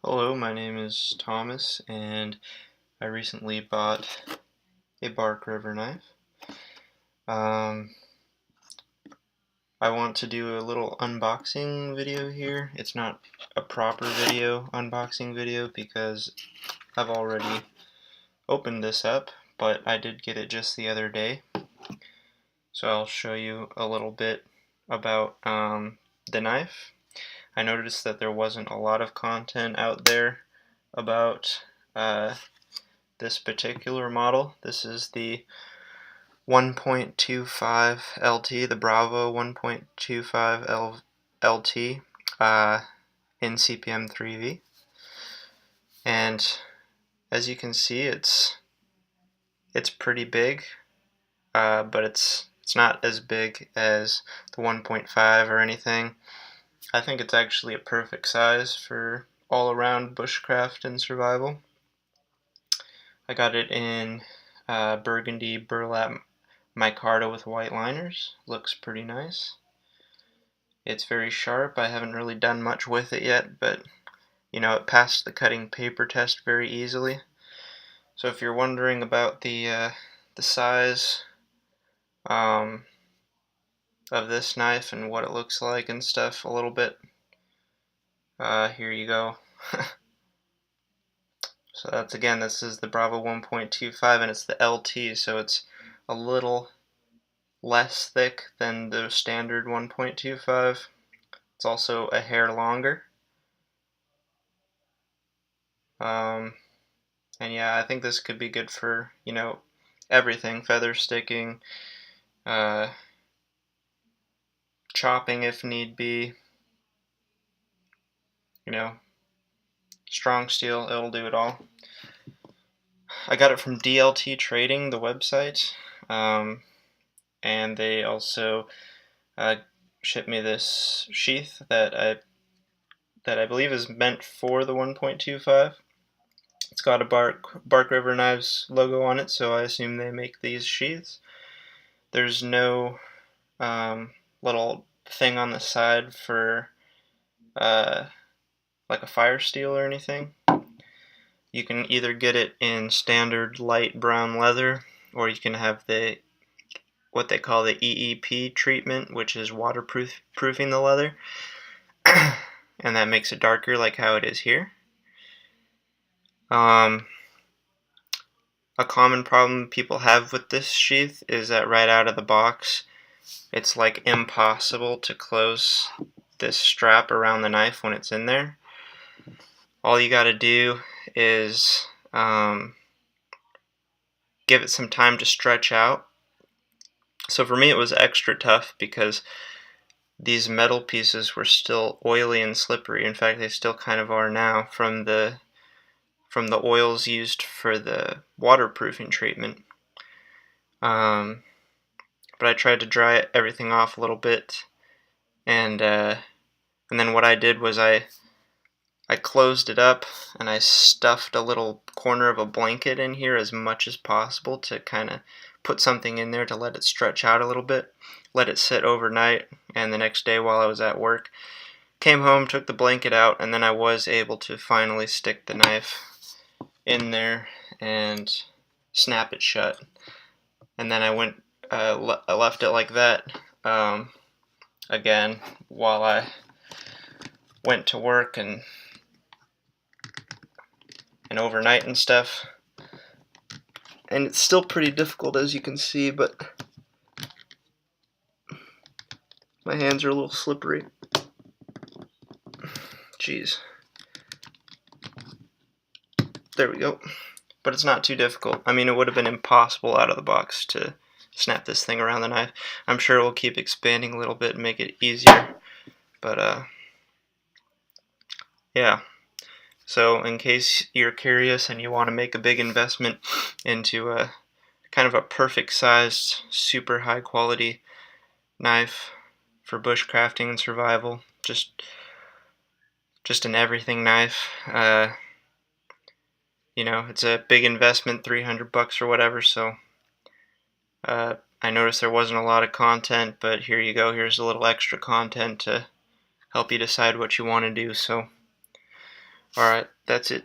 Hello, my name is Thomas, and I recently bought a bark river knife. Um, I want to do a little unboxing video here. It's not a proper unboxing video, because I've already opened this up, but I did get it just the other day. So I'll show you a little bit about the knife. I noticed that there wasn't a lot of content out there about this particular model. This is the 1.25 LT, the Bravo 1.25 LT in CPM 3V. And as you can see, it's pretty big, but it's not as big as the 1.5 or anything. I think it's actually a perfect size for all-around bushcraft and survival. I got it in burgundy burlap micarta with white liners. Looks pretty nice. It's very sharp. I haven't really done much with it yet, but you know, it passed the cutting paper test very easily. So if you're wondering about the size of this knife and what it looks like and stuff a little bit, here you go. So this is the Bravo 1.25, and it's the LT, so it's a little less thick than the standard 1.25. It's also a hair longer. And yeah, I think this could be good for, you know, everything: feather sticking, chopping if need be, you know, strong steel, it'll do it all. I got it from DLT Trading, the website, and they also shipped me this sheath that I believe is meant for the 1.25. It's got a Bark River Knives logo on it, so I assume they make these sheaths. There's no little thing on the side for like a fire steel or anything. You can either get it in standard light brown leather, or you can have what they call the EEP treatment, which is waterproofing the leather, and that makes it darker, like how it is here. A common problem people have with this sheath is that right out of the box, it's like impossible to close this strap around the knife when it's in there. All you gotta do is give it some time to stretch out. So for me it was extra tough because these metal pieces were still oily and slippery. In fact, they still kind of are now from the oils used for the waterproofing treatment. But I tried to dry everything off a little bit, and then what I did was I closed it up and I stuffed a little corner of a blanket in here as much as possible to kind of put something in there to let it stretch out a little bit, let it sit overnight, and the next day while I was at work, came home, took the blanket out, and then I was able to finally stick the knife in there and snap it shut. And then I left it like that again while I went to work and overnight and stuff. And it's still pretty difficult, as you can see, but my hands are a little slippery. Jeez. There we go. But it's not too difficult. I mean, it would have been impossible out of the box to snap this thing around the knife. I'm sure it will keep expanding a little bit and make it easier. But yeah. So in case you're curious and you want to make a big investment into a kind of a perfect sized, super high quality knife for bushcrafting and survival, just an everything knife, you know, it's a big investment, $300 or whatever, so I noticed there wasn't a lot of content, but here you go, here's a little extra content to help you decide what you want to do. So Alright, that's it.